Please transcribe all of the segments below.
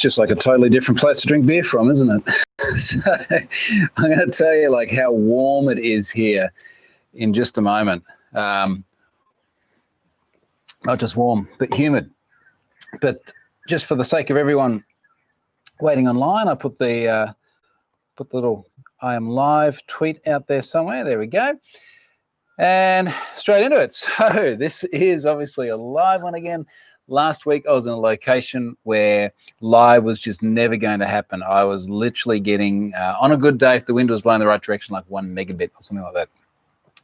just like a totally different place to drink beer from, isn't it? So I'm going to tell you like how warm it is here in just a moment. Not just warm, but humid. But just for the sake of everyone waiting online, I put the little I am live tweet out there somewhere. There we go. And straight into it. So this is obviously a live one again. Last week I was in a location where live was just never going to happen. I was literally getting, on a good day, if the wind was blowing the right direction, like 1 megabit or something like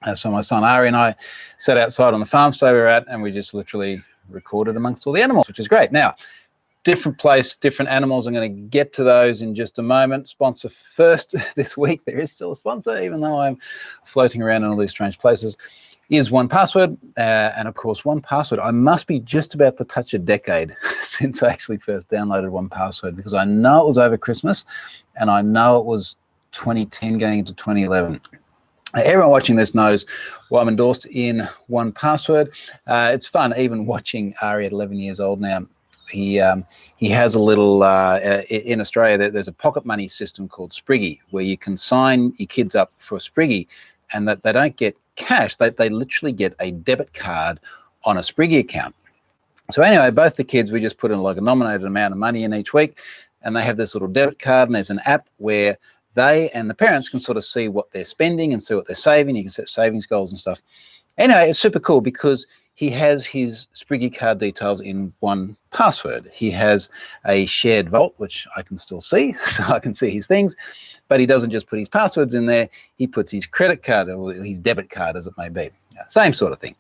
that. So my son Ari and I sat outside on the farm stay we were at, and we just literally recorded amongst all the animals, which is great. Now, different place, different animals. I'm going to get to those in just a moment. Sponsor first this week. There is still a sponsor, even though I'm floating around in all these strange places, is 1Password. And of course, 1Password, I must be just about to touch a decade since I actually first downloaded 1Password, because I know it was over Christmas and I know it was 2010 going into 2011. Everyone watching this knows why I'm endorsed in 1Password. It's fun even watching Ari at 11 years old now. He has a little, in Australia, there's a pocket money system called Spriggy, where you can sign your kids up for a Spriggy, and that they don't get cash. They literally get a debit card on a Spriggy account. So anyway, both the kids, we just put in like a nominated amount of money in each week, and they have this little debit card, and there's an app where they and the parents can sort of see what they're spending and see what they're saving. You can set savings goals and stuff. Anyway, it's super cool because he has his Spriggy card details in 1Password. He has a shared vault, which I can still see, so I can see his things. But he doesn't just put his passwords in there. He puts his credit card or his debit card, as it may be. Same sort of thing.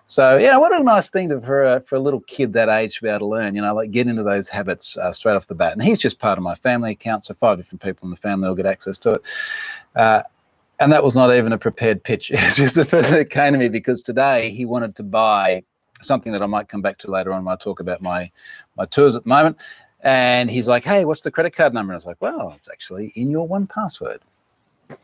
So, yeah, what a nice thing for a little kid that age to be able to learn, like get into those habits straight off the bat. And he's just part of my family account, so 5 different people in the family will get access to it. And that was not even a prepared pitch. It's just the first thing that came to me, because today he wanted to buy something that I might come back to later on when I talk about my tours at the moment. And he's like, hey, what's the credit card number? And I was like, well, it's actually in your 1Password.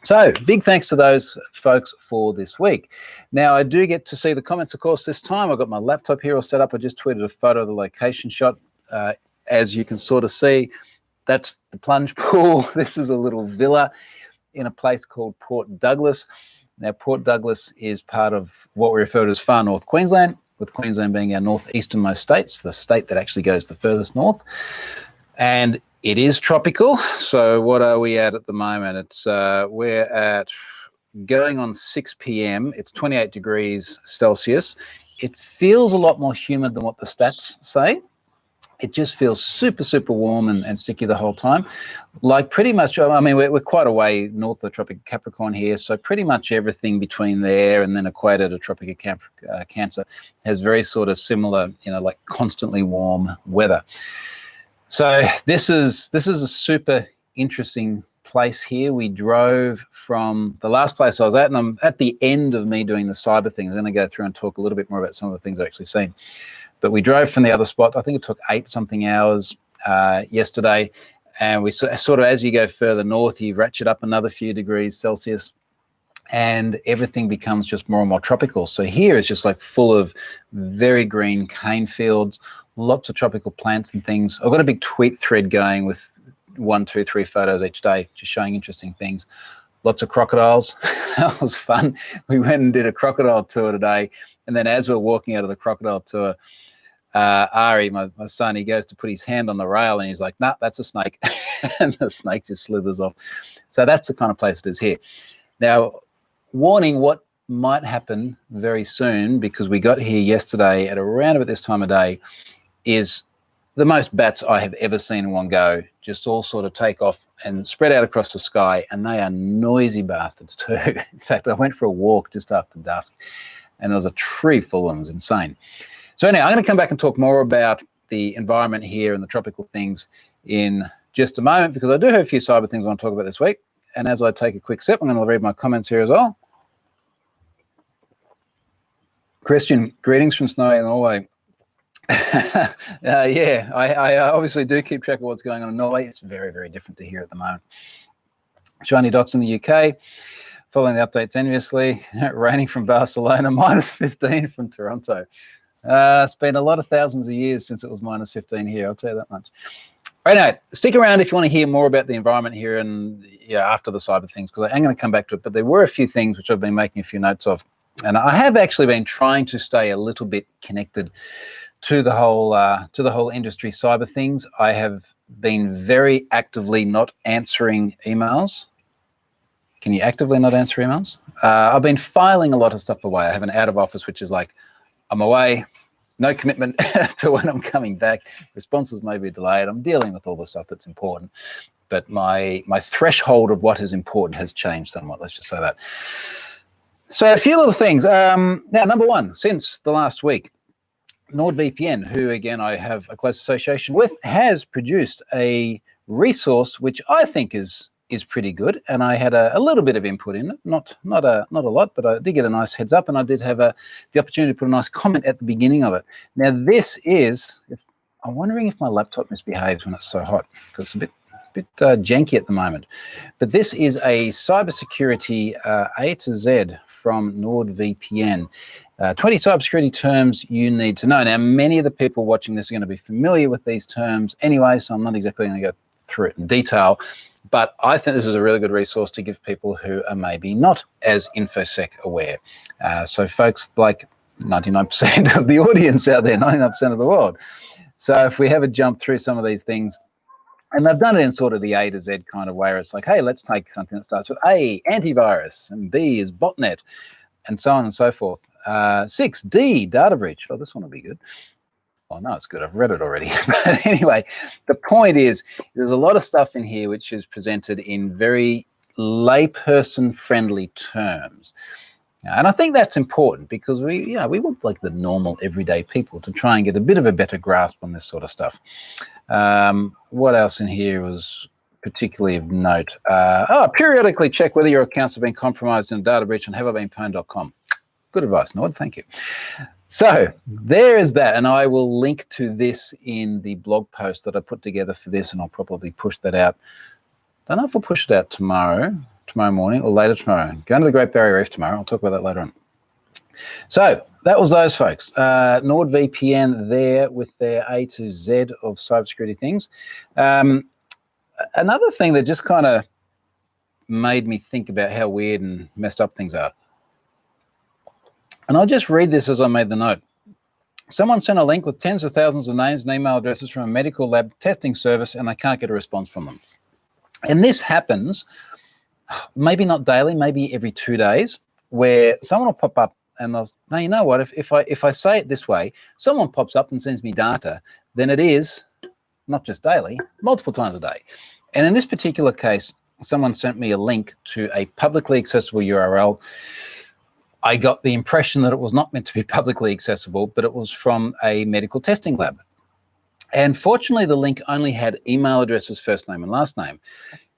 So big thanks to those folks for this week. Now, I do get to see the comments, of course, this time. I've got my laptop here all set up. I just tweeted a photo of the location shot. As you can sort of see, that's the plunge pool. This is a little villa in a place called Port Douglas. Now, Port Douglas is part of what we refer to as far north Queensland, with Queensland being our northeasternmost states, the state that actually goes the furthest north. And it is tropical. So what are we at the moment? It's we're at going on 6 p.m. It's 28 degrees Celsius. It feels a lot more humid than what the stats say. It just feels super, super warm and sticky the whole time. Like pretty much, I mean, we're quite a way north of the Tropic of Capricorn here, so pretty much everything between there and then equator to Tropic of Cancer has very sort of similar, like constantly warm weather. So this is a super interesting place here. We drove from the last place I was at, and I'm at the end of me doing the cyber thing. I'm going to go through and talk a little bit more about some of the things I've actually seen. But we drove from the other spot. I think it took 8-something hours yesterday. And we sort of, as you go further north, you ratchet up another few degrees Celsius, and everything becomes just more and more tropical. So here it's just like full of very green cane fields, lots of tropical plants and things. I've got a big tweet thread going with 1, 2, 3 photos each day, just showing interesting things. Lots of crocodiles. That was fun. We went and did a crocodile tour today. And then as we're walking out of the crocodile tour, Ari, my son, he goes to put his hand on the rail and he's like, nah, that's a snake. And the snake just slithers off. So that's the kind of place it is here. Now, warning what might happen very soon, because we got here yesterday at around about this time of day, is the most bats I have ever seen in one go just all sort of take off and spread out across the sky, and they are noisy bastards too. In fact, I went for a walk just after dusk and there was a tree full of them. It was insane. So anyway, I'm going to come back and talk more about the environment here and the tropical things in just a moment, because I do have a few cyber things I want to talk about this week. And as I take a quick sip, I'm going to read my comments here as well. Christian, greetings from snowy Norway. Yeah, I obviously do keep track of what's going on in Norway. It's very, very different to here at the moment. Shiny Docs in the UK, following the updates enviously. Raining from Barcelona, minus 15 from Toronto. It's been a lot of thousands of years since it was minus 15 here, I'll tell you that much. Right now, stick around if you want to hear more about the environment here and after the cyber things, because I am going to come back to it. But there were a few things which I've been making a few notes of, and I have actually been trying to stay a little bit connected to the whole industry cyber things. I have been very actively not answering emails. Can you actively not answer emails? I've been filing a lot of stuff away. I have an out of office, which is like, I'm away, no commitment to when I'm coming back. Responses may be delayed. I'm dealing with all the stuff that's important, but my threshold of what is important has changed somewhat. Let's just say that. So a few little things. Now, number one, since the last week, NordVPN, who again I have a close association with, has produced a resource which I think is pretty good, and I had a little bit of input in it, not a lot, but I did get a nice heads up, and I did have the opportunity to put a nice comment at the beginning of it. Now this is, I'm wondering if my laptop misbehaves when it's so hot, because it's a bit janky at the moment, but this is a cybersecurity A to Z from NordVPN. 20 cybersecurity terms you need to know. Now, many of the people watching this are going to be familiar with these terms anyway, so I'm not exactly going to go through it in detail, but I think this is a really good resource to give people who are maybe not as InfoSec aware. So folks like 99% of the audience out there, 99% of the world. So if we have a jump through some of these things, and they've done it in sort of the A to Z kind of way, where it's like, hey, let's take something that starts with A, antivirus, and B is botnet, and so on and so forth. 6, D, data breach. Oh, this one will be good. Oh, no, it's good. I've read it already. But anyway, the point is there's a lot of stuff in here which is presented in very layperson-friendly terms. And I think that's important because we want like the normal everyday people to try and get a bit of a better grasp on this sort of stuff. What else in here was particularly of note? Periodically check whether your accounts have been compromised in a data breach on haveibeenpwned.com. Good advice, Nord. Thank you. So there is that, and I will link to this in the blog post that I put together for this, and I'll probably push that out. Don't know if I'll push it out tomorrow morning or later tomorrow. Going to the Great Barrier Reef tomorrow. I'll talk about that later on. So that was those folks. NordVPN there with their A to Z of cybersecurity things. Another thing that just kind of made me think about how weird and messed up things are. And I'll just read this as I made the note. Someone sent a link with tens of thousands of names and email addresses from a medical lab testing service, and they can't get a response from them. And this happens, maybe not daily, maybe every 2 days, where someone will pop up and they'll, no, you know what, if I say it this way, someone pops up and sends me data, then it is not just daily, multiple times a day. And in this particular case, someone sent me a link to a publicly accessible URL. I got the impression that it was not meant to be publicly accessible, but it was from a medical testing lab. And fortunately, the link only had email addresses, first name and last name.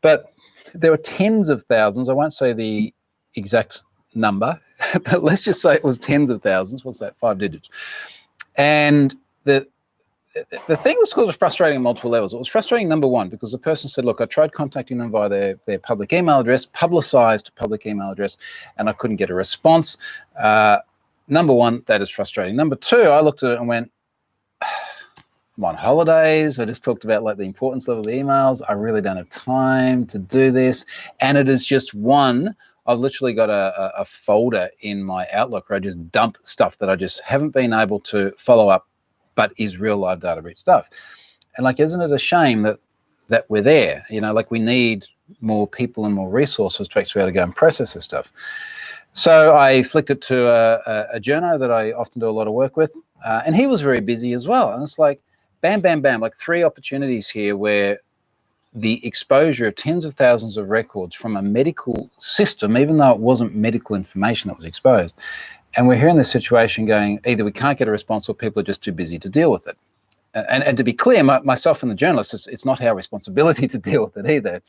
But there were tens of thousands. I won't say the exact number, but let's just say it was tens of thousands. What's that? 5 digits. And the thing was sort of frustrating on multiple levels. It was frustrating, number one, because the person said, look, I tried contacting them via their public email address, publicized public email address, and I couldn't get a response. Number one, that is frustrating. Number two, I looked at it and went, I'm on holidays. I just talked about like the importance of the emails. I really don't have time to do this. And it is just one, I've literally got a folder in my Outlook where I just dump stuff that I just haven't been able to follow up, but is real live data breach stuff. And like, isn't it a shame that we're there? You know, like we need more people and more resources to actually be able to go and process this stuff. So I flicked it to a journo that I often do a lot of work with, and he was very busy as well. And it's like, bam, bam, bam, like 3 opportunities here where the exposure of tens of thousands of records from a medical system, even though it wasn't medical information that was exposed. And we're here in this situation going, either we can't get a response or people are just too busy to deal with it. And to be clear, myself and the journalist, it's not our responsibility to deal with it either.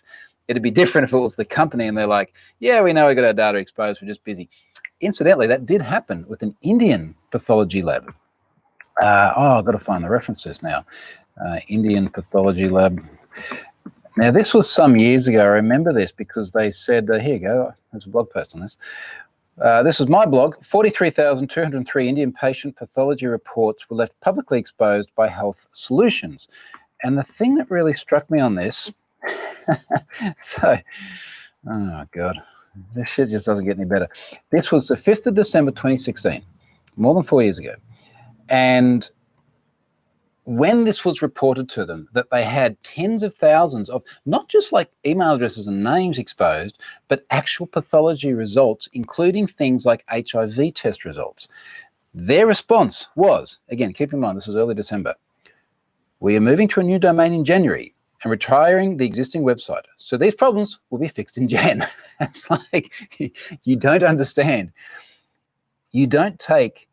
It'd be different if it was the company and they're like, yeah, we know we got our data exposed, we're just busy. Incidentally, that did happen with an Indian pathology lab. I've got to find the references now. Indian pathology lab. Now, this was some years ago. I remember this because they said, here you go, there's a blog post on this. This is my blog. 43,203 Indian patient pathology reports were left publicly exposed by Health Solutions. And the thing that really struck me on this, so, oh God, this shit just doesn't get any better. This was the 5th of December, 2016, more than 4 years ago. And when this was reported to them that they had tens of thousands of not just like email addresses and names exposed, but actual pathology results, including things like HIV test results, their response was, again, keep in mind, this was early December, we are moving to a new domain in January and retiring the existing website. So these problems will be fixed in Jan. It's like, you don't understand. You don't take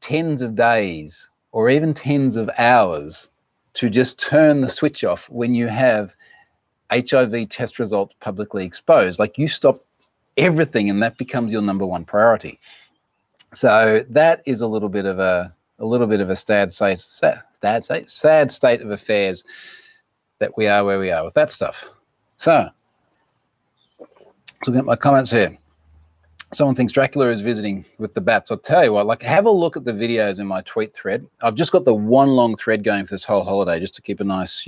tens of days or even tens of hours to just turn the switch off when you have HIV test results publicly exposed. Like, you stop everything and that becomes your number one priority. So that is a little bit of a sad state of affairs that we are where we are with that stuff. So, looking at my comments here. Someone thinks Dracula is visiting with the bats. I'll tell you what, like, have a look at the videos in my tweet thread. I've just got the one long thread going for this whole holiday just to keep a nice,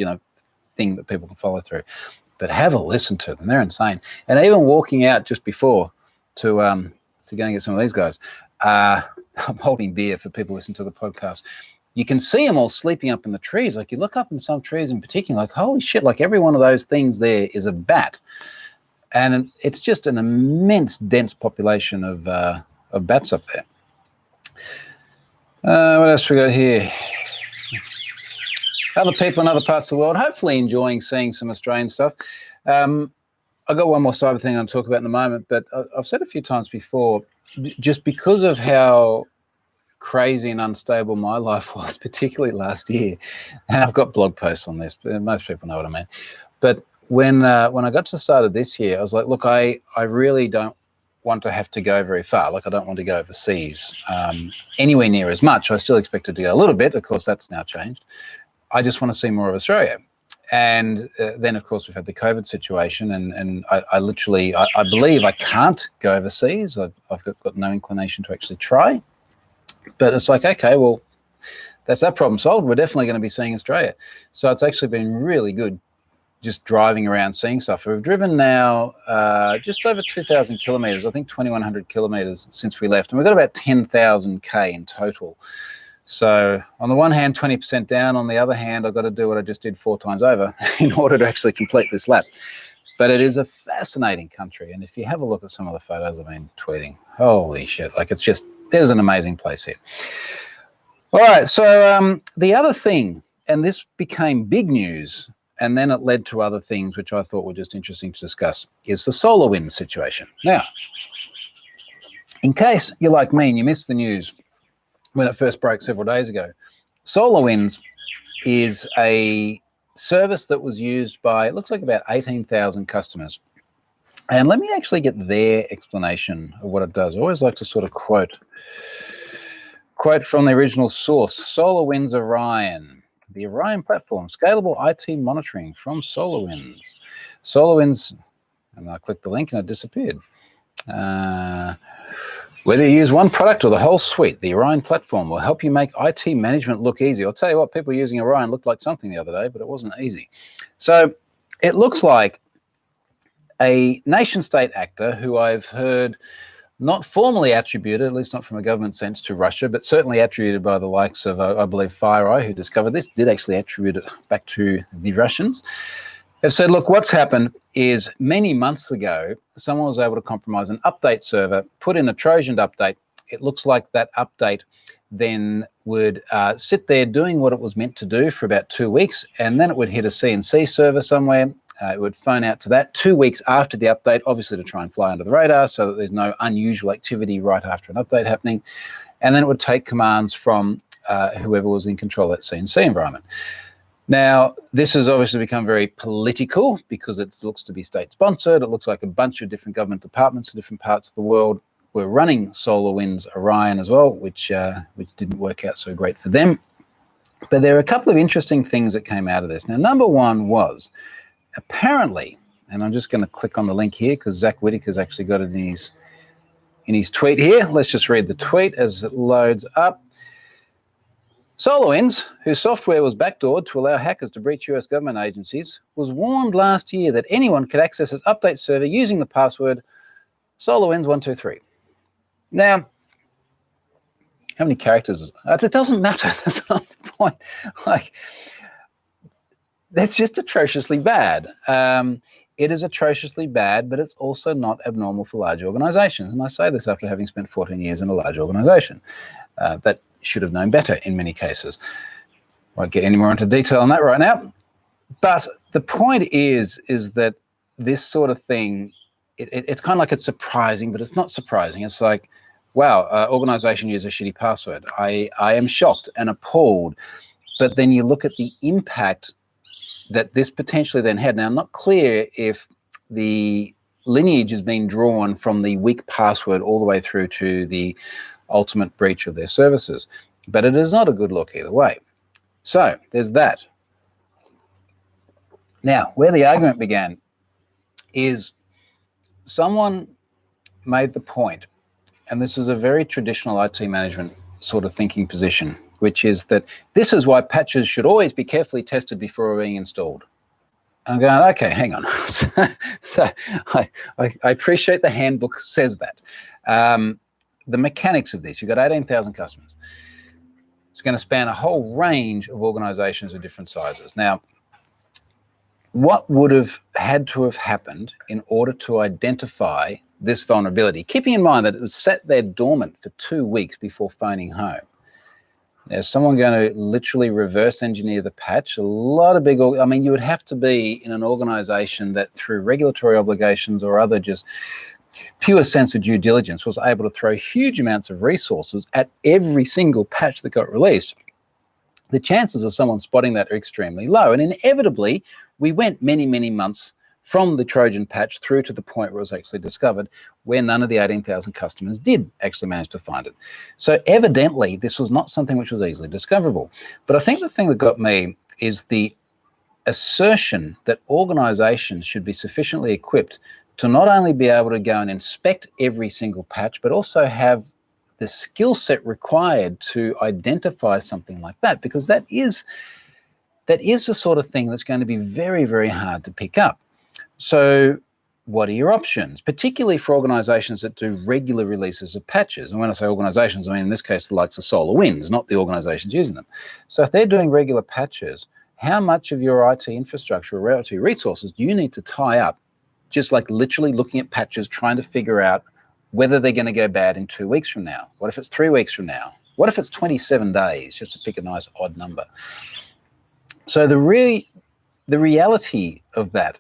thing that people can follow through. But have a listen to them. They're insane. And even walking out just before to go and get some of these guys, I'm holding beer for people listening to the podcast. You can see them all sleeping up in the trees. Like, you look up in some trees in particular, like, holy shit, like every one of those things there is a bat. And it's just an immense, dense population of bats up there. What else we got here? Other people in other parts of the world, hopefully enjoying seeing some Australian stuff. I've got one more cyber thing I'll talk about in a moment, but I've said a few times before, just because of how crazy and unstable my life was, particularly last year, and I've got blog posts on this, but most people know what I mean. But when I got to the start of this year, I was like, look, I really don't want to have to go very far. Like, I don't want to go overseas anywhere near as much. I still expected to go a little bit. Of course, that's now changed. I just want to see more of Australia. And then, of course, we've had the COVID situation, and I literally, I believe I can't go overseas. I've got no inclination to actually try. But it's like, okay, well, that's that problem solved. We're definitely going to be seeing Australia. So it's actually been really good just driving around seeing stuff. We've driven now just over 2,000 kilometres, I think 2,100 kilometres since we left. And we've got about 10,000 K in total. So on the one hand, 20% down. On the other hand, I've got to do what I just did 4 times over in order to actually complete this lap. But it is a fascinating country. And if you have a look at some of the photos I've been tweeting, holy shit, like, it's just, there's an amazing place here. All right, so the other thing, and this became big news, and then it led to other things which I thought were just interesting to discuss, is the solar wind situation. Now, in case you're like me and you missed the news when it first broke several days ago, SolarWinds is a service that was used by, it looks like, about 18,000 customers. And let me actually get their explanation of what it does. I always like to sort of quote from the original source. SolarWinds Orion. The Orion platform, scalable IT monitoring from SolarWinds. SolarWinds, and I clicked the link and it disappeared. Whether you use one product or the whole suite, the Orion platform will help you make IT management look easy. I'll tell you what, people using Orion looked like something the other day, but it wasn't easy. So it looks like a nation-state actor who I've heard not formally attributed, at least not from a government sense, to Russia, but certainly attributed by the likes of, I believe, FireEye, who discovered this, did actually attribute it back to the Russians, have said, look, what's happened is many months ago, someone was able to compromise an update server, put in a Trojan update. It looks like that update then would sit there doing what it was meant to do for about 2 weeks, and then it would hit a CNC server somewhere. It would phone out to that 2 weeks after the update, obviously to try and fly under the radar so that there's no unusual activity right after an update happening. And then it would take commands from whoever was in control of that CNC environment. Now, this has obviously become very political because it looks to be state-sponsored. It looks like a bunch of different government departments in different parts of the world were running SolarWinds Orion as well, which didn't work out so great for them. But there are a couple of interesting things that came out of this. Now, number one was, apparently, and I'm just going to click on the link here because Zach Whitaker's actually got it in his tweet here. Let's just read the tweet as it loads up. SolarWinds, whose software was backdoored to allow hackers to breach US government agencies, was warned last year that anyone could access its update server using the password SolarWinds123. Now, how many characters? It doesn't matter. That's not the point. Like, that's just atrociously bad. It is atrociously bad, but it's also not abnormal for large organizations. And I say this after having spent 14 years in a large organization that should have known better in many cases. Won't get any more into detail on that right now. But the point is that this sort of thing, it's kind of like it's surprising, but it's not surprising. It's like, wow, organization used a shitty password. I am shocked and appalled. But then you look at the impact that this potentially then had. Now, not clear if the lineage is being drawn from the weak password all the way through to the ultimate breach of their services, but it is not a good look either way. So there's that. Now, where the argument began is someone made the point, and this is a very traditional IT management sort of thinking position, which is that this is why patches should always be carefully tested before being installed. I'm going, okay, hang on. So I appreciate the handbook says that. The mechanics of this, you've got 18,000 customers. It's going to span a whole range of organizations of different sizes. Now, what would have had to have happened in order to identify this vulnerability, keeping in mind that it was sat there dormant for 2 weeks before phoning home? Is someone going to literally reverse engineer the patch? A lot of big, I mean, you would have to be in an organization that through regulatory obligations or other just pure sense of due diligence was able to throw huge amounts of resources at every single patch that got released. The chances of someone spotting that are extremely low. And inevitably, we went many, many months from the Trojan patch through to the point where it was actually discovered, where none of the 18,000 customers did actually manage to find it. So evidently, this was not something which was easily discoverable. But I think the thing that got me is the assertion that organizations should be sufficiently equipped to not only be able to go and inspect every single patch, but also have the skill set required to identify something like that, because that is the sort of thing that's going to be very, very hard to pick up. So what are your options, particularly for organizations that do regular releases of patches? And when I say organizations, I mean in this case the likes of SolarWinds, not the organizations using them. So if they're doing regular patches, how much of your IT infrastructure or IT resources do you need to tie up just like literally looking at patches, trying to figure out whether they're going to go bad in 2 weeks from now? What if it's 3 weeks from now? What if it's 27 days, just to pick a nice odd number? So the reality of that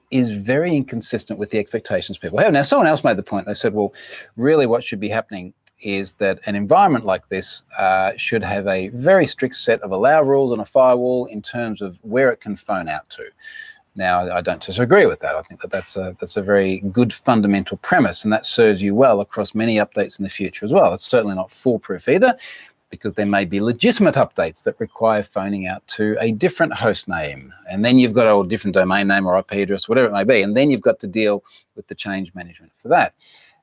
is very inconsistent with the expectations people have. Now, someone else made the point. They said, well, really what should be happening is that an environment like this should have a very strict set of allow rules and a firewall in terms of where it can phone out to. Now, I don't disagree with that. I think that that's a very good fundamental premise, and that serves you well across many updates in the future as well. It's certainly not foolproof either, because there may be legitimate updates that require phoning out to a different host name, and then you've got a different domain name or IP address, whatever it may be, and then you've got to deal with the change management for that.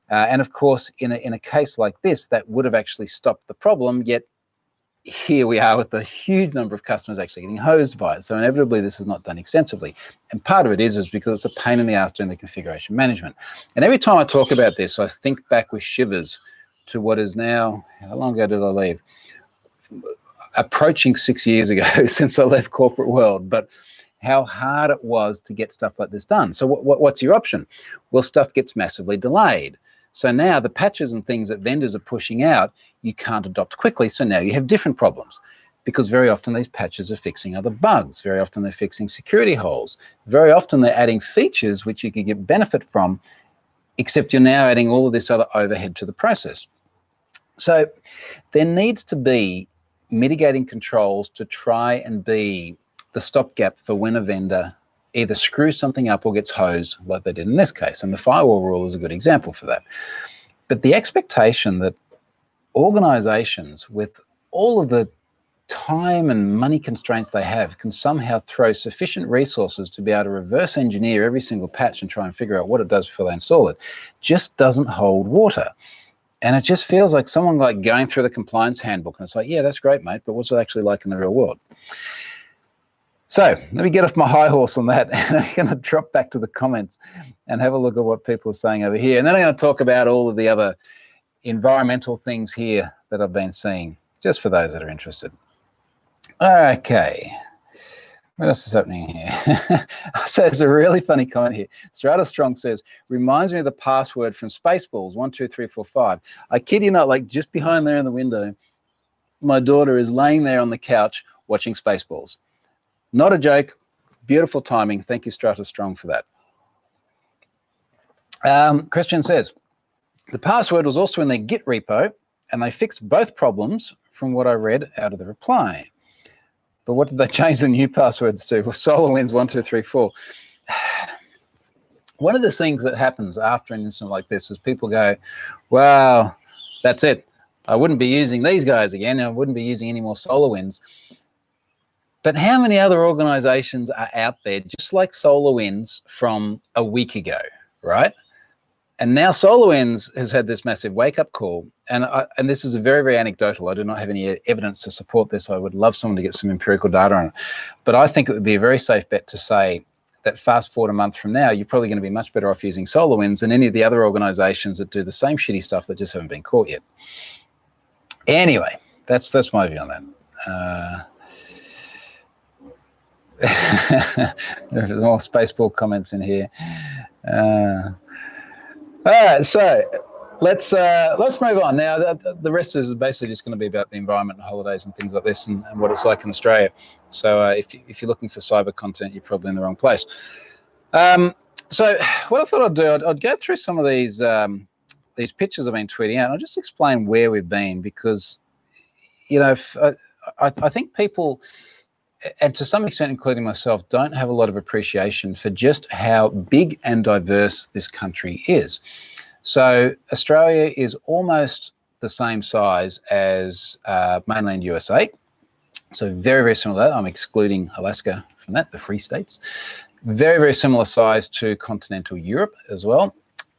And of course, in a case like this, that would have actually stopped the problem, yet here we are with a huge number of customers actually getting hosed by it. So inevitably, this is not done extensively. And part of it is because it's a pain in the ass doing the configuration management. And every time I talk about this, I think back with shivers to what is now, how long ago did I leave? Approaching 6 years ago since I left corporate world, but how hard it was to get stuff like this done. So what's your option? Well, stuff gets massively delayed. So now the patches and things that vendors are pushing out, you can't adopt quickly. So now you have different problems, because very often these patches are fixing other bugs. Very often they're fixing security holes. Very often they're adding features which you can get benefit from, except you're now adding all of this other overhead to the process. So there needs to be mitigating controls to try and be the stopgap for when a vendor either screws something up or gets hosed like they did in this case. And the firewall rule is a good example for that. But the expectation that organizations with all of the time and money constraints they have can somehow throw sufficient resources to be able to reverse engineer every single patch and try and figure out what it does before they install it just doesn't hold water. And it just feels like someone like going through the compliance handbook, and it's like, yeah, that's great, mate, but what's it actually like in the real world? So let me get off my high horse on that, and I'm going to drop back to the comments and have a look at what people are saying over here. And then I'm going to talk about all of the other environmental things here that I've been seeing, just for those that are interested. Okay. What else is happening here? So there's a really funny comment here. Strata Strong says, reminds me of the password from Spaceballs, 1, 2, 3, 4, 5. I kid you not, like just behind there in the window, my daughter is laying there on the couch watching Spaceballs. Not a joke. Beautiful timing. Thank you, Strata Strong, for that. Christian says, the password was also in their Git repo, and they fixed both problems from what I read out of the reply. But what did they change the new passwords to? Well, SolarWinds 1, 2, 3, 4. One of the things that happens after an incident like this is people go, wow, that's it. I wouldn't be using these guys again. I wouldn't be using any more SolarWinds. But how many other organizations are out there just like SolarWinds from a week ago, right? And now SolarWinds has had this massive wake-up call. And this is very, very anecdotal. I do not have any evidence to support this. I would love someone to get some empirical data on it. But I think it would be a very safe bet to say that fast forward a month from now, you're probably going to be much better off using SolarWinds than any of the other organizations that do the same shitty stuff that just haven't been caught yet. Anyway, that's my view on that. There's more Spaceball comments in here. All right, so let's move on. Now, the rest is basically just going to be about the environment and holidays and things like this and what it's like in Australia. So if you're looking for cyber content, you're probably in the wrong place. So what I thought I'd do, I'd go through some of these pictures I've been tweeting out, and I'll just explain where we've been because, you know, I think people, and to some extent, including myself, don't have a lot of appreciation for just how big and diverse this country is. So Australia is almost the same size as mainland USA. So very, very similar to that. I'm excluding Alaska from that, the Free States. Very, very similar size to continental Europe as well.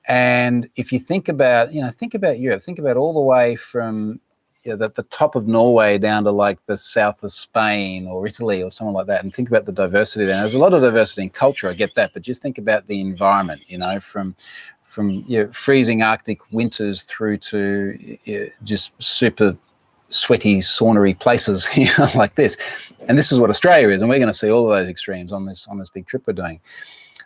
And if you think about, Europe, think about all the way from the top of Norway down to like the south of Spain or Italy or something like that, and think about the diversity there. There's a lot of diversity in culture, I get that, but just think about the environment, from freezing Arctic winters through to just super sweaty, saunery places like this. And this is what Australia is, and we're going to see all of those extremes on this big trip we're doing.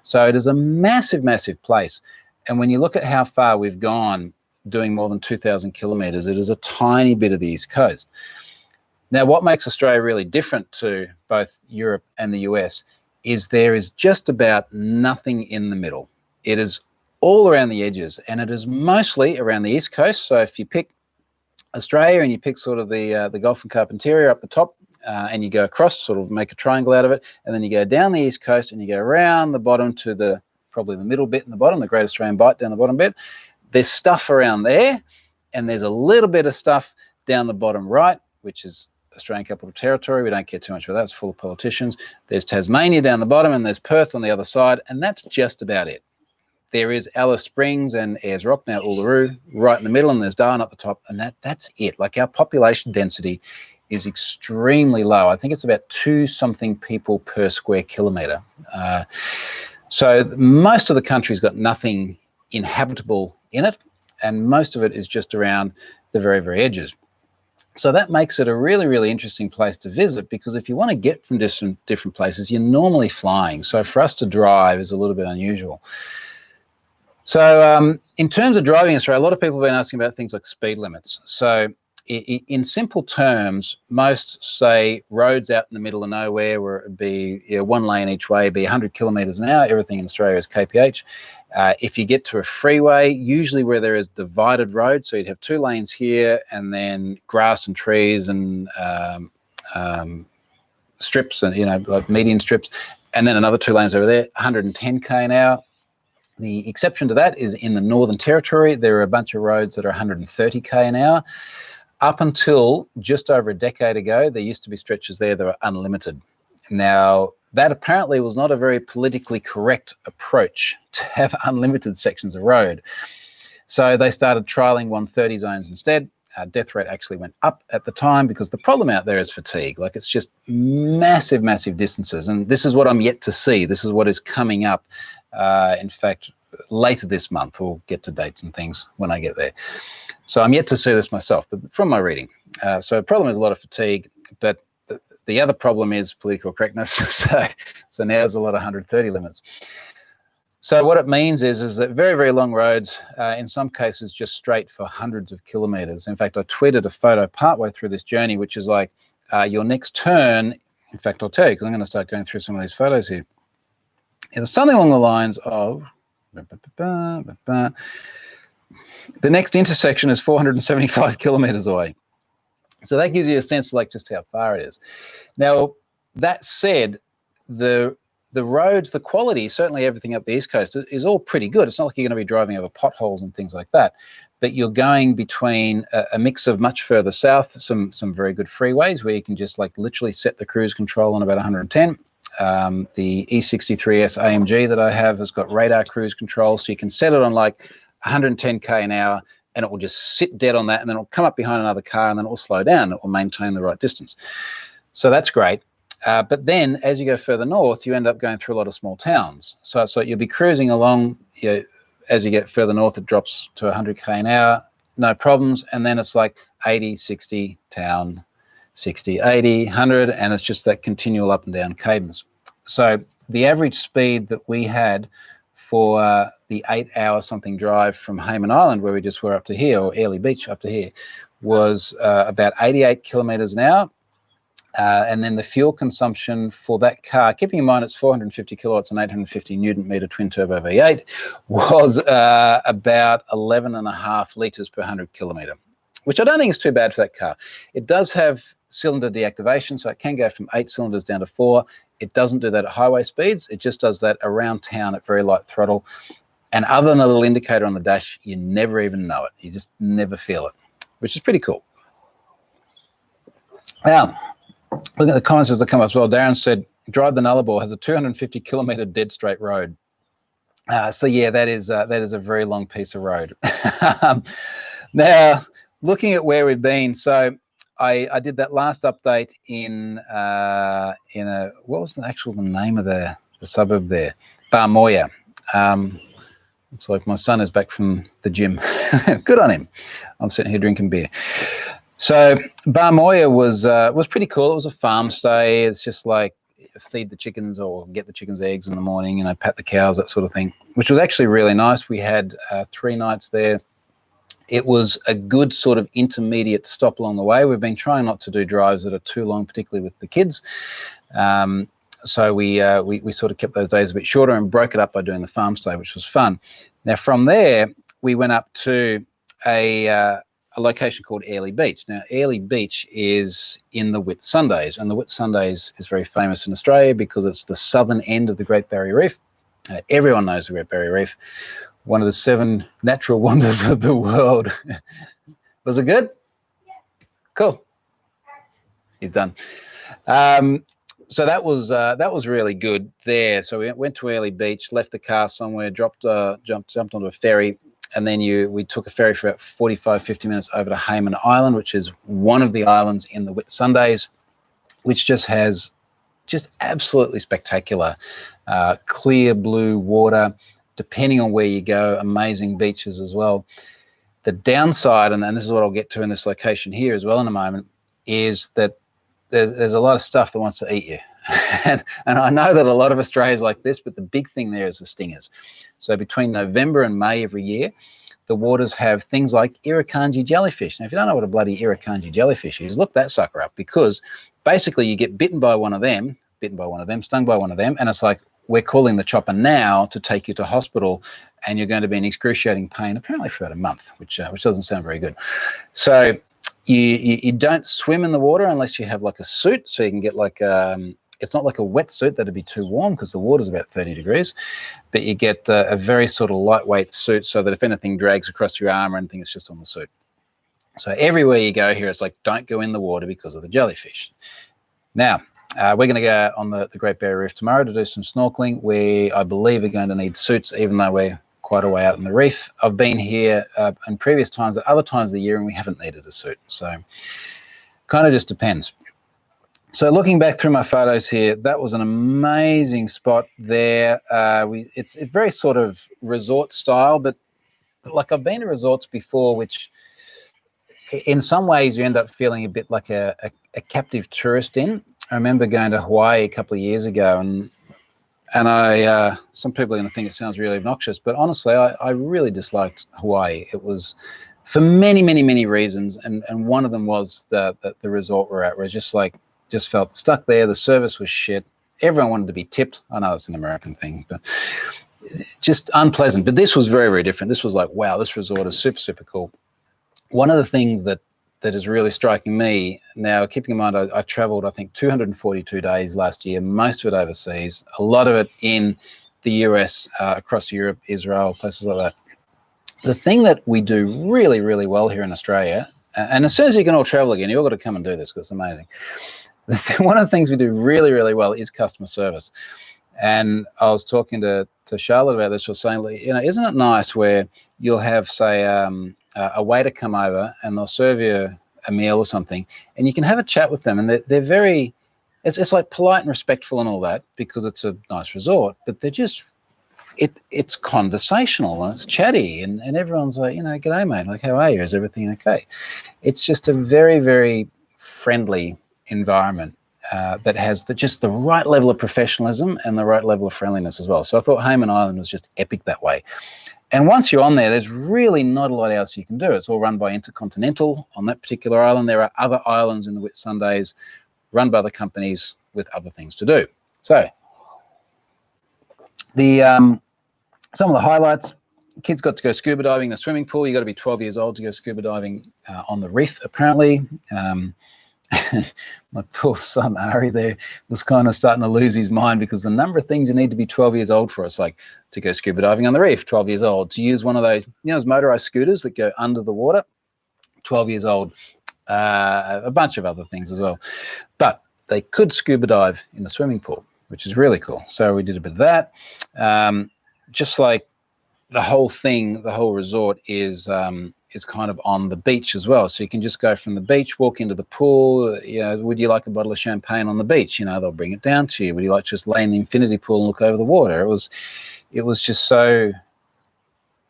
So it is a massive, massive place. And when you look at how far we've gone, doing more than 2,000 kilometres, it is a tiny bit of the East Coast. Now, what makes Australia really different to both Europe and the US is there is just about nothing in the middle. It is all around the edges, and it is mostly around the East Coast. So if you pick Australia and you pick sort of the Gulf and Carpentaria up the top, and you go across, sort of make a triangle out of it, and then you go down the East Coast and you go around the bottom to probably the middle bit in the bottom, the Great Australian Bight down the bottom bit. There's stuff around there, and there's a little bit of stuff down the bottom right, which is Australian Capital Territory. We don't care too much about that. It's full of politicians. There's Tasmania down the bottom, and there's Perth on the other side, and that's just about it. There is Alice Springs and Ayers Rock, now Uluru, right in the middle, and there's Darwin up the top, and that's it. Like, our population density is extremely low. I think it's about 2-something people per square kilometre. So most of the country's got nothing inhabitable in it, and most of it is just around the very, very edges. So that makes it a really, really interesting place to visit, because if you want to get from different places, you're normally flying. So for us to drive is a little bit unusual. So in terms of driving Australia, a lot of people have been asking about things like speed limits. So in simple terms, most say roads out in the middle of nowhere where it would be one lane each way, be 100 kilometres an hour. Everything in Australia is kph. If you get to a freeway, usually where there is divided road, so you'd have 2 lanes here and then grass and trees and strips and, like median strips, and then another 2 lanes over there, 110 k an hour. The exception to that is in the Northern Territory. There are a bunch of roads that are 130 k an hour. Up until just over a decade ago, there used to be stretches there that were unlimited. Now, that apparently was not a very politically correct approach to have unlimited sections of road. So they started trialing 130 zones instead. Death rate actually went up at the time because the problem out there is fatigue. Like, it's just massive, massive distances. And this is what I'm yet to see. This is what is coming up. In fact, later this month, we'll get to dates and things when I get there. So I'm yet to see this myself, but from my reading. So the problem is a lot of fatigue, but the other problem is political correctness. So now there's a lot of 130 limits. So what it means is that very, very long roads, in some cases, just straight for hundreds of kilometers. In fact, I tweeted a photo partway through this journey, which is like your next turn. In fact, I'll tell you, because I'm going to start going through some of these photos here. It's something along the lines of, the next intersection is 475 kilometers away. So that gives you a sense of like just how far it is. Now, that said, the roads, the quality, certainly everything up the East Coast is all pretty good. It's not like you're going to be driving over potholes and things like that, but you're going between a mix of much further south, some very good freeways where you can just like literally set the cruise control on about 110. The E63S AMG that I have has got radar cruise control, so you can set it on like 110k an hour and it will just sit dead on that, and then it'll come up behind another car and then it will slow down. It will maintain the right distance. So that's great. But then as you go further north, you end up going through a lot of small towns. So you'll be cruising along, as you get further north, it drops to 100k an hour, no problems. And then it's like 80, 60, town, 60, 80, 100, and it's just that continual up and down cadence. So the average speed that we had for the 8-hour something drive from Hayman Island, where we just were up to here, or Airlie Beach up to here, was about 88 kilometers an hour. And then the fuel consumption for that car, keeping in mind it's 450 kilowatts and 850 Newton meter twin turbo V8, was about 11.5 litres per 100 kilometre, which I don't think is too bad for that car. It does have cylinder deactivation, so it can go from 8 cylinders down to 4. It doesn't do that at highway speeds. It just does that around town at very light throttle. And other than a little indicator on the dash, you never even know it. You just never feel it, which is pretty cool. Now, look at the comments as they come up as well. Darren said, Drive the Nullarbor has a 250 kilometre dead straight road. So yeah, that is a very long piece of road. Now, looking at where we've been, so I did that last update in what was the actual name of the suburb there? Barmoya. Looks like my son is back from the gym. Good on him. I'm sitting here drinking beer. So Barmoya was pretty cool. It was a farm stay. It's just like feed the chickens or get the chickens eggs in the morning, pat the cows, that sort of thing, which was actually really nice. We had 3 nights there. It was a good sort of intermediate stop along the way. We've been trying not to do drives that are too long, particularly with the kids. So we sort of kept those days a bit shorter and broke it up by doing the farm stay, which was fun. Now from there, we went up to a location called Airlie Beach. Now, Airlie Beach is in the Whitsundays, and the Whitsundays is very famous in Australia because it's the southern end of the Great Barrier Reef. Everyone knows the Great Barrier Reef, one of the 7 natural wonders of the world. Was it good? Yeah. Cool. He's done. So that was really good there. So we went to Airlie Beach, left the car somewhere, jumped onto a ferry, and then we took a ferry for about 45, 50 minutes over to Hayman Island, which is one of the islands in the Whitsundays, which just has absolutely spectacular clear blue water, depending on where you go, amazing beaches as well. The downside, and this is what I'll get to in this location here as well in a moment, is that there's a lot of stuff that wants to eat you. and I know that a lot of Australia's like this, but the big thing there is the stingers. So between November and May every year, the waters have things like irukandji jellyfish. Now, if you don't know what a bloody irukandji jellyfish is, look that sucker up, because basically you get bitten by one of them, stung by one of them, and it's like, we're calling the chopper now to take you to hospital, and you're going to be in excruciating pain, apparently for about a month, which doesn't sound very good. So you don't swim in the water unless you have like a suit, so you can get like it's not like a wetsuit, that'd be too warm because the water's about 30 degrees, but you get a very sort of lightweight suit so that if anything drags across your arm or anything, it's just on the suit. So everywhere you go here, it's like, don't go in the water because of the jellyfish. Now, we're going to go on the Great Barrier Reef tomorrow to do some snorkeling. We, I believe, are going to need suits, even though we're quite a way out on the reef. I've been here in previous times at other times of the year, and we haven't needed a suit. So kind of just depends. So looking back through my photos here, that was an amazing spot there. It's very sort of resort style, but like I've been to resorts before, which in some ways you end up feeling a bit like a captive tourist in. I remember going to Hawaii a couple of years ago, and I some people are going to think it sounds really obnoxious, but honestly, I really disliked Hawaii. It was for many, many, many reasons, and one of them was the resort we're at, where it's just felt stuck there. The service was shit. Everyone wanted to be tipped. I know it's an American thing, but just unpleasant. But this was very, very different. This was like, wow, this resort is super, super cool. One of the things that is really striking me now, keeping in mind I traveled, I think, 242 days last year, most of it overseas, a lot of it in the US, across Europe, Israel, places like that. The thing that we do really, really well here in Australia, and as soon as you can all travel again, you've all got to come and do this because it's amazing. One of the things we do really, really well is customer service. And I was talking to Charlotte about this. I was saying, isn't it nice where you'll have, say, a waiter come over and they'll serve you a meal or something, and you can have a chat with them, and they're very, it's like polite and respectful and all that because it's a nice resort, but they're just, it's conversational and it's chatty, and everyone's like, g'day mate, like how are you? Is everything okay? It's just a very, very friendly environment that has just the right level of professionalism and the right level of friendliness as well. So I thought Hayman Island was just epic that way. And once you're on there, there's really not a lot else you can do. It's all run by Intercontinental on that particular island. There are other islands in the Whitsundays run by other companies with other things to do. So some of the highlights: kids got to go scuba diving in the swimming pool. You got to be 12 years old to go scuba diving on the reef, apparently. My poor son Ari there was kind of starting to lose his mind because the number of things you need to be 12 years old for. It's like to go scuba diving on the reef, 12 years old, to use one of those, those motorized scooters that go under the water, 12 years old, a bunch of other things as well. But they could scuba dive in the swimming pool, which is really cool. So we did a bit of that. Just like the whole thing, the whole resort is kind of on the beach as well. So you can just go from the beach, walk into the pool. Would you like a bottle of champagne on the beach? They'll bring it down to you. Would you like to just lay in the infinity pool and look over the water? It was just so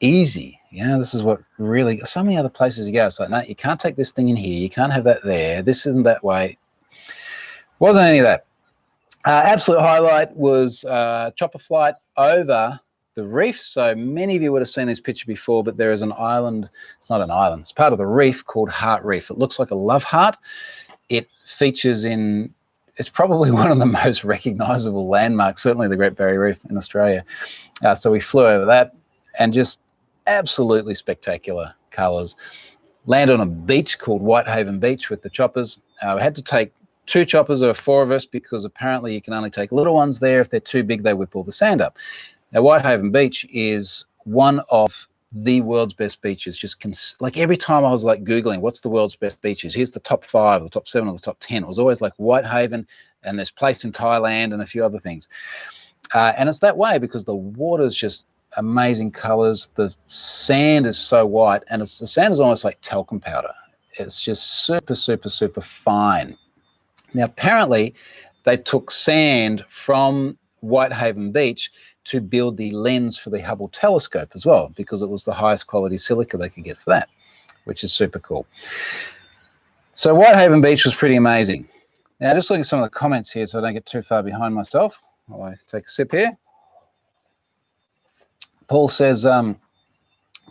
easy. This is what really, so many other places you go, it's like, no, you can't take this thing in here. You can't have that there. This isn't that way. Wasn't any of that. Absolute highlight was chopper flight over the reef. So many of you would have seen this picture before, but there is an island. It's not an island. It's part of the reef called Heart Reef. It looks like a love heart. It features it's probably one of the most recognizable landmarks, certainly the Great Barrier Reef in Australia. So we flew over that, and just absolutely spectacular colors. Landed on a beach called Whitehaven Beach with the choppers. We had to take 2 choppers. There were 4 of us because apparently you can only take little ones there. If they're too big, they whip all the sand up. Now, Whitehaven Beach is one of the world's best beaches. Just like every time I was like Googling, what's the world's best beaches? Here's the top 5, the top 7, or the top 10. It was always like Whitehaven, and there's place in Thailand and a few other things. And it's that way because the water's just amazing colors. The sand is so white, and the sand is almost like talcum powder. It's just super, super, super fine. Now, apparently, they took sand from Whitehaven Beach to build the lens for the Hubble telescope as well, because it was the highest quality silica they could get for that, which is super cool. So Whitehaven Beach was pretty amazing. Now, just looking at some of the comments here so I don't get too far behind myself while I take a sip here. Paul says,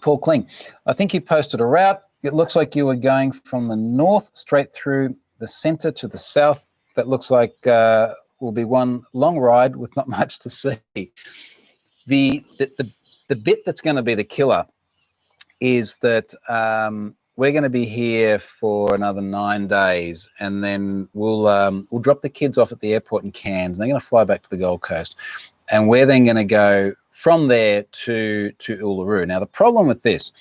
Paul Kling, I think you posted a route. It looks like you were going from the north straight through the center to the south. That looks like will be one long ride with not much to see. The bit that's going to be the killer is that we're going to be here for another 9 days, and then we'll drop the kids off at the airport in Cairns. They're going to fly back to the Gold Coast, and we're then going to go from there to Uluru. Now, the problem with this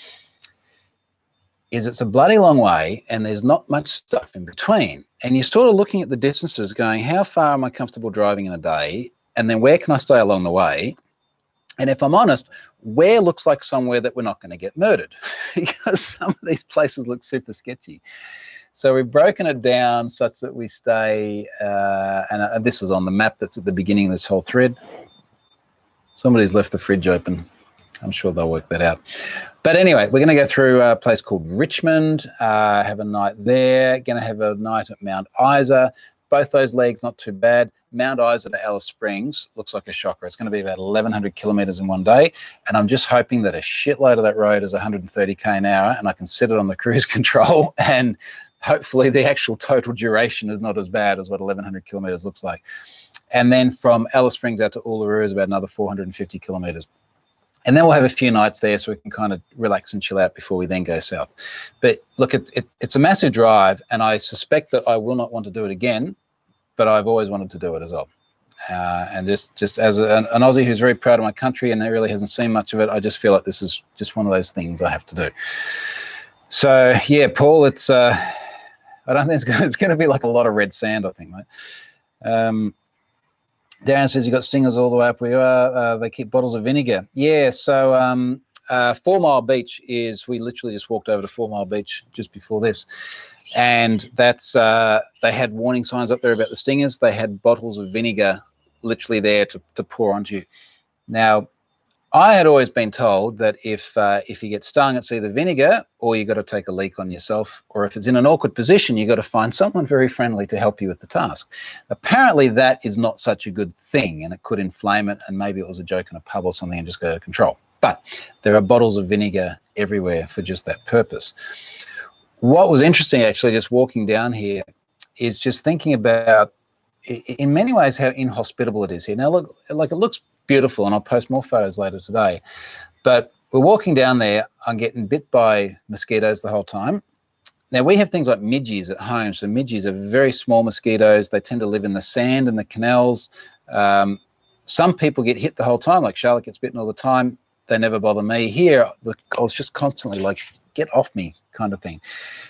is it's a bloody long way, and there's not much stuff in between. And you're sort of looking at the distances going, how far am I comfortable driving in a day? And then where can I stay along the way? And if I'm honest, where looks like somewhere that we're not going to get murdered, because some of these places look super sketchy. So we've broken it down such that we stay, and this is on the map that's at the beginning of this whole thread. Somebody's left the fridge open. I'm sure they'll work that out. But anyway, we're going to go through a place called Richmond, have a night there, going to have a night at Mount Isa. Both those legs, not too bad. Mount Isa to Alice Springs looks like a shocker. It's going to be about 1,100 kilometres in one day. And I'm just hoping that a shitload of that road is 130k an hour and I can set it on the cruise control, and hopefully the actual total duration is not as bad as what 1,100 kilometres looks like. And then from Alice Springs out to Uluru is about another 450 kilometres. And then we'll have a few nights there so we can kind of relax and chill out before we then go south. But look, it's a massive drive, and I suspect that I will not want to do it again, but I've always wanted to do it as well. And just as an Aussie who's very proud of my country and really hasn't seen much of it, I just feel like this is just one of those things I have to do. So, yeah, Paul, it's I don't think it's going to be like a lot of red sand, I think, mate. Darren says you got stingers all the way up where you are. They keep bottles of vinegar. Yeah, so 4 Mile Beach is, we literally just walked over to 4 Mile Beach just before this. And that's, they had warning signs up there about the stingers. They had bottles of vinegar literally there to pour onto you. Now, I had always been told that if you get stung, it's either vinegar or you got to take a leak on yourself, or if it's in an awkward position, you got to find someone very friendly to help you with the task. Apparently, that is not such a good thing, and it could inflame it, and maybe it was a joke in a pub or something and just go out of control. But there are bottles of vinegar everywhere for just that purpose. What was interesting, actually, just walking down here, is just thinking about, in many ways, how inhospitable it is here. Now, look, like, it looks beautiful, and I'll post more photos later today, but we're walking down there. I'm getting bit by mosquitoes the whole time. Now, we have things like midges at home. So midges are very small mosquitoes. They tend to live in the sand and the canals. Some people get hit the whole time, like Charlotte gets bitten all the time. They never bother me. Here, I was just constantly like, get off me kind of thing.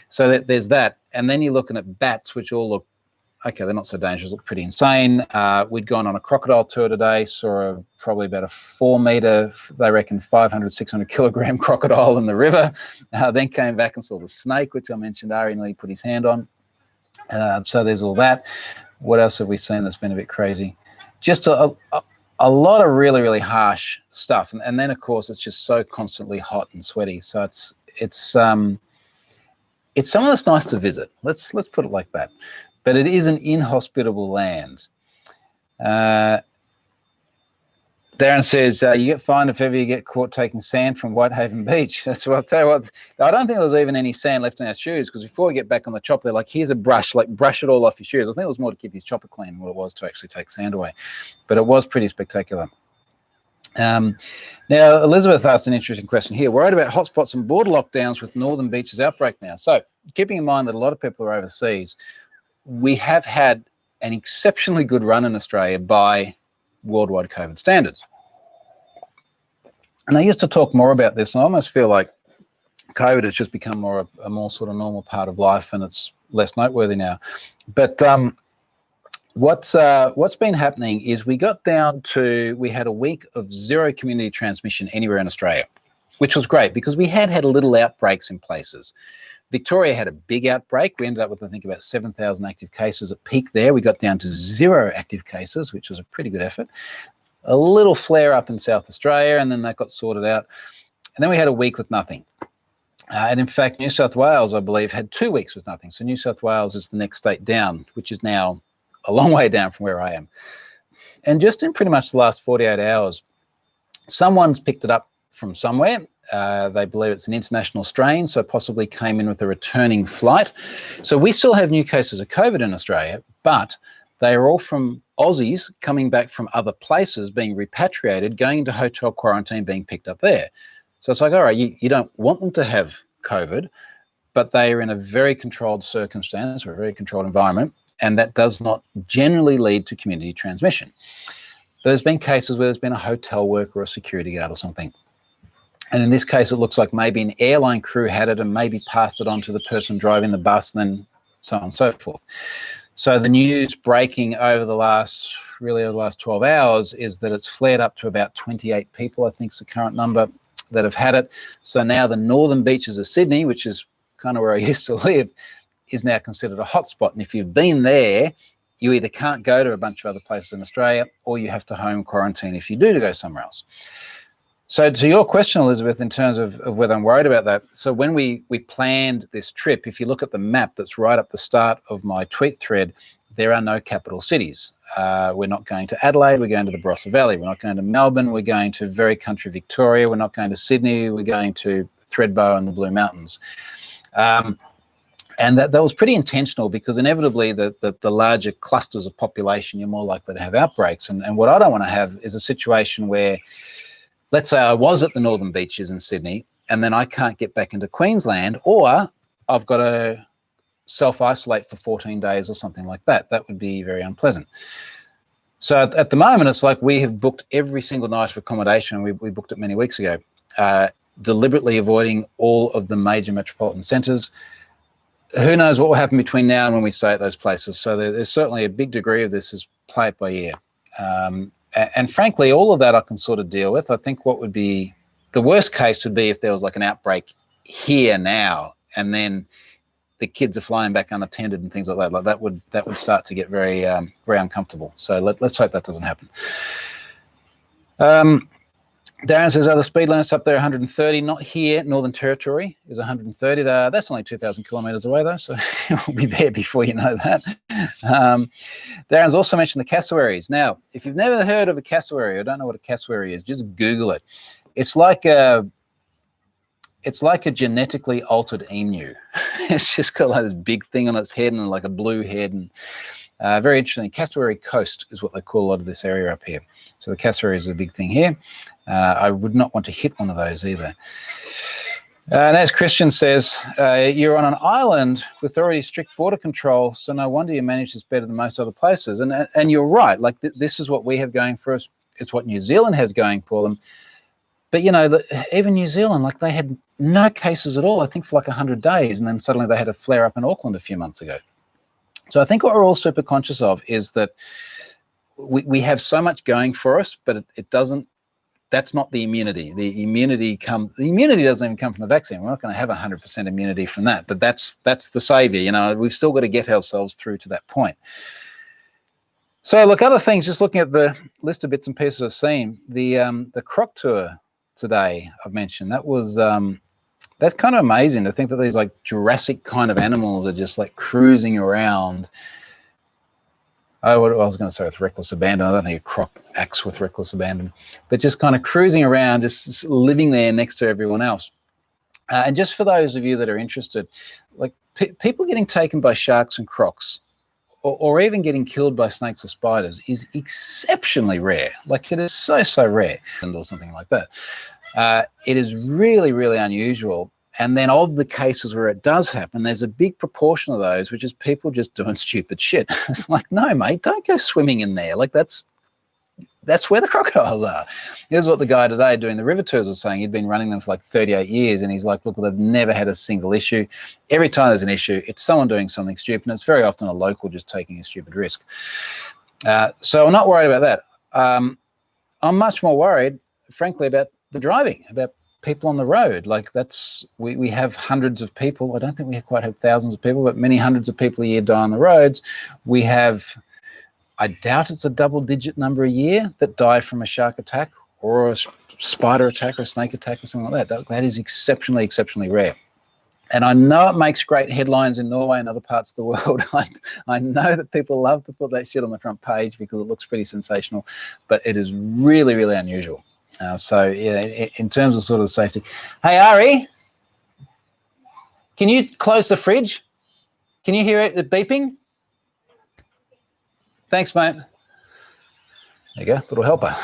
So there's that. And then you're looking at bats, which all look, okay, they're not so dangerous, look pretty insane. We'd gone on a crocodile tour today, saw probably about a 4 metre, they reckon 500, 600 kilogram crocodile in the river. Then came back and saw the snake, which I mentioned Ari nearly put his hand on. So there's all that. What else have we seen that's been a bit crazy? Just a lot of really, really harsh stuff. And then, of course, it's just so constantly hot and sweaty. So it's somewhere that's nice to visit. Let's put it like that. But it is an inhospitable land. Darren says, you get fined if ever you get caught taking sand from Whitehaven Beach. That's what I'll tell you what. I don't think there was even any sand left in our shoes, because before we get back on the chopper, they're like, here's a brush, like brush it all off your shoes. I think it was more to keep his chopper clean than what it was to actually take sand away. But it was pretty spectacular. Now, Elizabeth asked an interesting question here. Worried about hotspots and border lockdowns with Northern Beaches outbreak now. So keeping in mind that a lot of people are overseas, we have had an exceptionally good run in Australia by worldwide COVID standards. And I used to talk more about this, and I almost feel like COVID has just become a more sort of normal part of life, and it's less noteworthy now. But what's been happening is we had a week of 0 community transmission anywhere in Australia, which was great because we had little outbreaks in places. Victoria had a big outbreak. We ended up with, I think, about 7,000 active cases at peak there. We got down to 0 active cases, which was a pretty good effort. A little flare up in South Australia, and then that got sorted out. And then we had a week with nothing. And in fact, New South Wales, I believe, had 2 weeks with nothing. So New South Wales is the next state down, which is now a long way down from where I am. And just in pretty much the last 48 hours, someone's picked it up from somewhere. They believe it's an international strain, so possibly came in with a returning flight. So we still have new cases of COVID in Australia, but they are all from Aussies coming back from other places, being repatriated, going into hotel quarantine, being picked up there. So it's like, all right, you don't want them to have COVID, but they are in a very controlled circumstance or a very controlled environment, and that does not generally lead to community transmission. There's been cases where there's been a hotel worker or a security guard or something. And in this case, it looks like maybe an airline crew had it and maybe passed it on to the person driving the bus, and then so on and so forth. So the news breaking over the last 12 hours is that it's flared up to about 28 people, I think is the current number, that have had it. So now the northern beaches of Sydney, which is kind of where I used to live, is now considered a hotspot. And if you've been there, you either can't go to a bunch of other places in Australia, or you have to home quarantine if you do to go somewhere else. So to your question, Elizabeth, in terms of whether I'm worried about that, so when we planned this trip, if you look at the map that's right up the start of my tweet thread, there are no capital cities. We're not going to Adelaide, we're going to the Barossa Valley. We're not going to Melbourne, we're going to very country Victoria. We're not going to Sydney, we're going to Thredbo and the Blue Mountains. And that was pretty intentional, because inevitably the larger clusters of population, you're more likely to have outbreaks. And what I don't want to have is a situation where, let's say I was at the northern beaches in Sydney and then I can't get back into Queensland, or I've got to self-isolate for 14 days or something like that. That would be very unpleasant. So at the moment, it's like we have booked every single night of accommodation. We booked it many weeks ago, deliberately avoiding all of the major metropolitan centres. Who knows what will happen between now and when we stay at those places. So there's certainly a big degree of this is play it by ear. And frankly, all of that I can sort of deal with. I think what would be the worst case would be if there was like an outbreak here now, and then the kids are flying back unattended and things like that. Like that would start to get very very uncomfortable. So let's hope that doesn't happen. Darren says, the speed limits up there 130, not here. Northern Territory is 130. That's only 2,000 kilometres away, though, so we'll be there before you know that. Darren's also mentioned the cassowaries. Now, if you've never heard of a cassowary or don't know what a cassowary is, just Google it. It's like a genetically altered emu. It's just got like this big thing on its head and like a blue head. And very interesting. Cassowary Coast is what they call a lot of this area up here. So the cassowary is a big thing here. I would not want to hit one of those either. And as Christian says, you're on an island with already strict border control, so no wonder you manage this better than most other places. And you're right. Like this is what we have going for us. It's what New Zealand has going for them. But, you know, even New Zealand, like they had no cases at all, I think for like 100 days, and then suddenly they had a flare up in Auckland a few months ago. So I think what we're all super conscious of is that we have so much going for us, but it doesn't. That's not the immunity. The immunity doesn't even come from the vaccine. We're not going to have 100% immunity from that, but that's the savior. You know, we've still got to get ourselves through to that point. So look, other things, just looking at the list of bits and pieces I've seen, the Croc Tour today I've mentioned, that was that's kind of amazing to think that these like Jurassic kind of animals are just like cruising around. I was going to say with reckless abandon. I don't think a croc acts with reckless abandon, but just kind of cruising around, just living there next to everyone else. And just for those of you that are interested, like people getting taken by sharks and crocs, or even getting killed by snakes or spiders is exceptionally rare. Like it is so rare, or something like that. It is really, really unusual. And then of the cases where it does happen, there's a big proportion of those which is people just doing stupid shit. It's like, no, mate, don't go swimming in there. Like that's where the crocodiles are. Here's what the guy today doing the river tours was saying. He'd been running them for like 38 years, and he's like, look, well, they've never had a single issue. Every time there's an issue, it's someone doing something stupid, and it's very often a local just taking a stupid risk. So I'm not worried about that. I'm much more worried, frankly, about the driving, about people on the road. Like we have hundreds of people. I don't think we quite have thousands of people, but many hundreds of people a year die on the roads. We have, I doubt it's a double-digit number a year that die from a shark attack or a spider attack or a snake attack or something like that. That is exceptionally, exceptionally rare. And I know it makes great headlines in Norway and other parts of the world. I know that people love to put that shit on the front page because it looks pretty sensational, but it is really, really unusual. So yeah, in terms of sort of safety. Hey, Ari, can you close the fridge? Can you hear it, the beeping? Thanks, mate. There you go, little helper.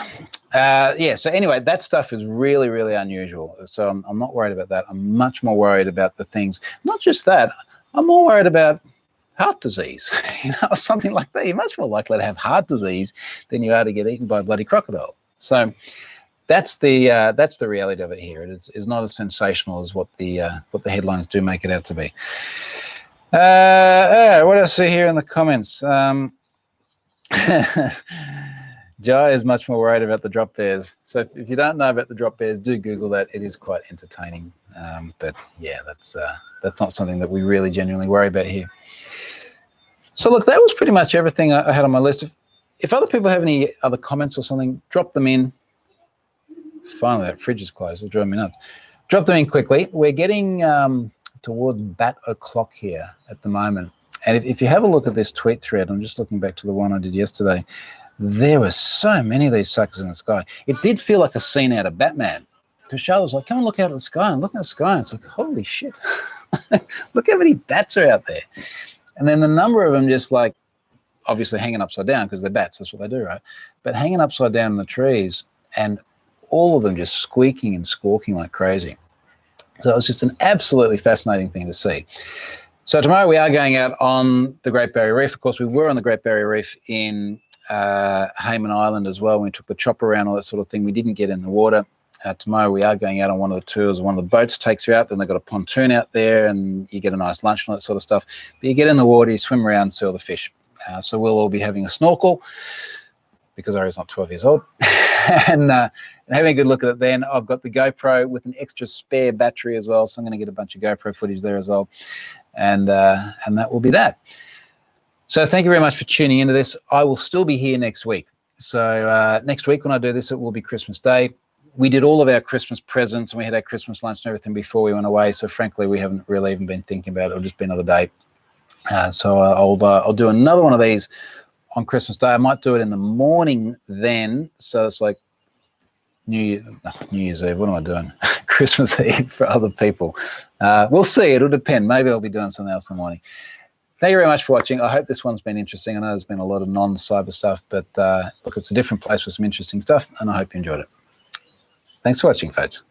Yeah, so anyway, that stuff is really, really unusual. So I'm not worried about that. I'm much more worried about the things, not just that, I'm more worried about heart disease, something like that. You're much more likely to have heart disease than you are to get eaten by a bloody crocodile. So that's the reality of it here. It is not as sensational as what the headlines do make it out to be. What else I see here in the comments? Jai is much more worried about the drop bears. So if you don't know about the drop bears, do Google that. It is quite entertaining. But yeah, that's not something that we really genuinely worry about here. So look, that was pretty much everything I had on my list. If other people have any other comments or something, drop them in. Finally, that fridge is closed. It'll drive me nuts. Drop them in quickly. We're getting towards bat o'clock here at the moment. And if you have a look at this tweet thread, I'm just looking back to the one I did yesterday, there were so many of these suckers in the sky. It did feel like a scene out of Batman. Because Charlotte was like, come and look out at the sky, and look at the sky. And it's like, holy shit. Look how many bats are out there. And then the number of them just like, obviously hanging upside down because they're bats, that's what they do, right? But hanging upside down in the trees, and all of them just squeaking and squawking like crazy. So it was just an absolutely fascinating thing to see. So tomorrow we are going out on the Great Barrier Reef. Of course, we were on the Great Barrier Reef in Hayman Island as well. We took the chopper around, all that sort of thing. We didn't get in the water. Tomorrow we are going out on one of the tours. One of the boats takes you out. Then they've got a pontoon out there, and you get a nice lunch and all that sort of stuff. But you get in the water, you swim around, see all the fish. So we'll all be having a snorkel because Ari's not 12 years old. and having a good look at it then. I've got the GoPro with an extra spare battery as well, so I'm going to get a bunch of GoPro footage there as well. And that will be that. So thank you very much for tuning into this. I will still be here next week. So next week when I do this, it will be Christmas Day. We did all of our Christmas presents, and we had our Christmas lunch and everything before we went away. So frankly, we haven't really even been thinking about it. It'll just be another day. So I'll do another one of these on Christmas Day. I might do it in the morning then. So it's like New Year's Eve. What am I doing? Christmas Eve for other people. We'll see. It'll depend. Maybe I'll be doing something else in the morning. Thank you very much for watching. I hope this one's been interesting. I know there's been a lot of non-cyber stuff, but look, it's a different place with some interesting stuff, and I hope you enjoyed it. Thanks for watching, folks.